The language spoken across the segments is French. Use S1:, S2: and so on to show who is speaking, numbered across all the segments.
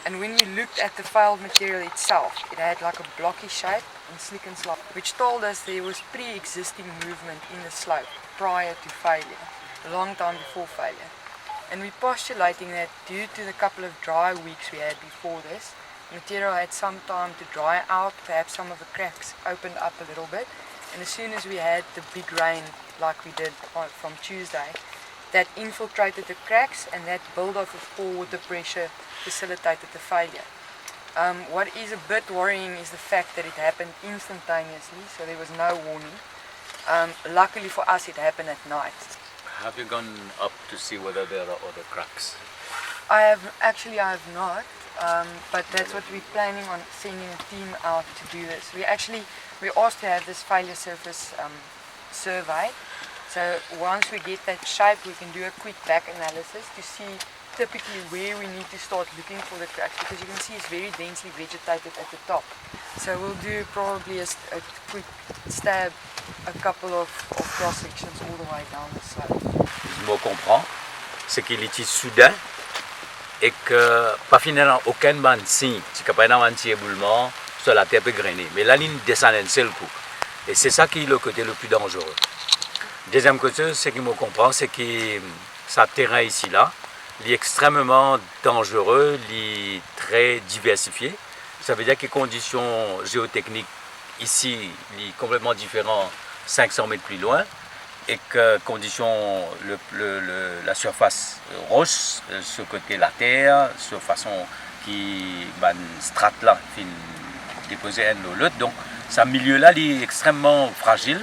S1: And when we looked at the failed material itself, it had like a blocky shape and slick and slop, which told us there was pre-existing movement in the slope prior to failure, a long time before failure. And we're postulating that due to the couple of dry weeks we had before this, the material had some time to dry out, perhaps some of the cracks opened up a little bit, and as soon as we had the big rain like we did from Tuesday, that infiltrated the cracks, and that build-up of poor water pressure facilitated the failure. What is a bit worrying is the fact that it happened instantaneously, so there was no warning. Luckily for us, it happened at night.
S2: Have you gone up to see whether there are other cracks?
S1: I have not, but that's what we're planning on, sending a team out to do this. We asked to have this failure surface surveyed. So once we get that shape, we can do a quick back analysis to see typically where we need to start looking for the cracks, because you can see it's very densely vegetated at the top. So we'll do probably a quick stab, a couple of cross sections all the way down the slope.
S2: Je me comprends, c'est qu'il est soudain et que pas finalement aucun signe, c'est qu'il n'y a pas un éboulement sur la terre peut grainer, mais la ligne descend d'un seul coup. Et c'est ça qui est le côté le plus dangereux. Deuxième côté, ce qu'il me comprend, c'est que ce terrain ici-là, il est extrêmement dangereux, il est très diversifié. Ça veut dire que les conditions géotechniques ici, il est complètement différent 500 mètres plus loin, et que conditions, la surface roche, ce côté la terre, ce façon qui strate là, déposer un ou l'autre. Donc, ce milieu-là, il est extrêmement fragile.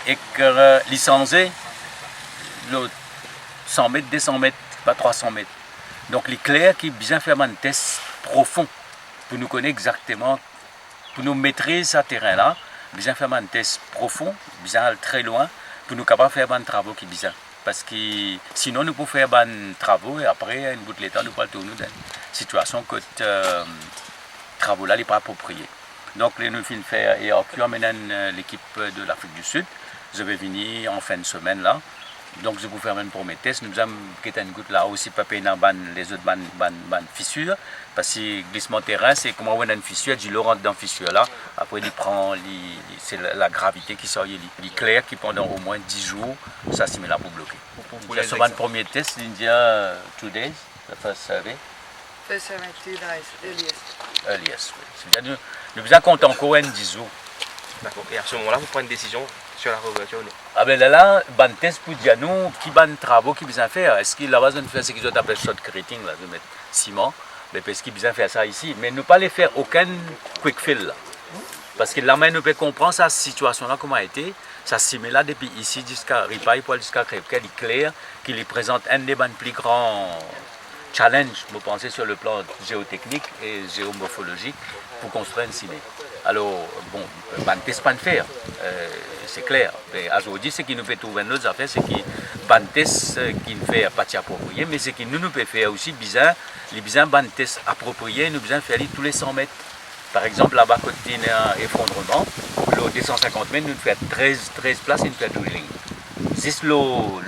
S2: Et que licencié, 100 mètres, 200 mètres, pas 300 mètres. Donc il est clair qu'il bien faire un test profond pour nous connaître exactement, pour nous maîtriser ce terrain-là, bien faire un test profond, bien aller très loin, pour nous capables de faire des travaux qui bien. Parce que sinon nous pouvons faire des travaux et après, un bout de l'état, nous pouvons tourner dans une situation que travaux-là n'est pas approprié. Donc nous finissons faire et en maintenant l'équipe de l'Afrique du Sud. Je vais venir en fin de semaine là, donc je vais faire même pour mes tests. Nous avons une goutte là aussi pas payer les autres fissures, parce que glissement terrain c'est comme on a une fissure, du l'eau rentre dans la fissure là, après il prend, c'est la gravité qui sort, il est clair qui pendant au moins 10 jours, ça s'y met là pour bloquer. C'est le premier test, l'India 2 days, the first survey.
S1: First survey 2 days,
S2: Earliest, oui. C'est-à-dire nous besoin compter encore 10 jours.
S3: D'accord, et à ce moment-là vous prenez une décision sur la réouverture ou non?
S2: Ah ben là, ban test pour dire nous qui ban travaux qui besoin faire. Est-ce qu'il là-bas on fait ce qu'ils appellent shotcreting là, de mettre ciment, mais parce qu'ils besoin faire ça ici, mais ne pas les faire aucun quick fill là. Parce que là maintenant nous peut comprendre sa situation là comment a été, ça ciment là depuis ici jusqu'à Ripaille pour jusqu'à Crèvecoeur, il est clair qu'il présente un des plus grands challenges, vous pensez sur le plan géotechnique et géomorphologique pour construire un ciment. Alors, bon, ban test pas de faire, c'est clair. Mais aujourd'hui, ce qui nous fait trouver nos affaires, c'est que ban test qui nous fait pas approprié, mais ce qui nous peut faire aussi bizarre, les bizarres ban test appropriés, nous besoin faire tous les 100 mètres. Par exemple, là-bas, côté d'un effondrement, l'eau 250 mètres, nous fait 13 places et nous fait drilling. C'est l'eau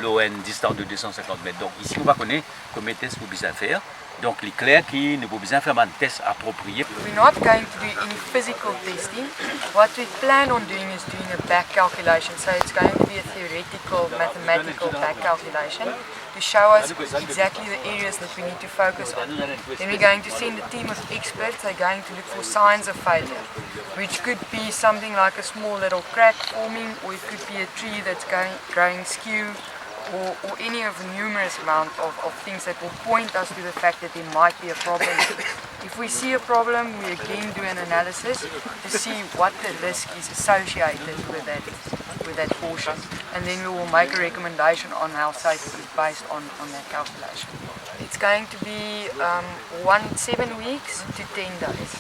S2: distance de 250 mètres. Donc ici, on va connaître combien de tests vous besoin faire. Donc, il est clair qu'il nous faut besoin faire un test approprié.
S1: We're not going to do any physical testing. What we plan on doing is doing a back calculation. So it's going to be a theoretical, mathematical back calculation to show us exactly the areas that we need to focus on. Then we're going to send a team of experts. They're going to look for signs of failure, which could be something like a small little crack forming, or it could be a tree that's growing skew, or any of the numerous amount of things that will point us to the fact that there might be a problem. If we see a problem, we again do an analysis to see what the risk is associated with that portion, and then we will make a recommendation on how safe it is based on that calculation. It's going to be 7 weeks to 10 days.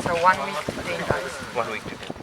S1: So 1 week to 10 days.
S3: 1 week to 10.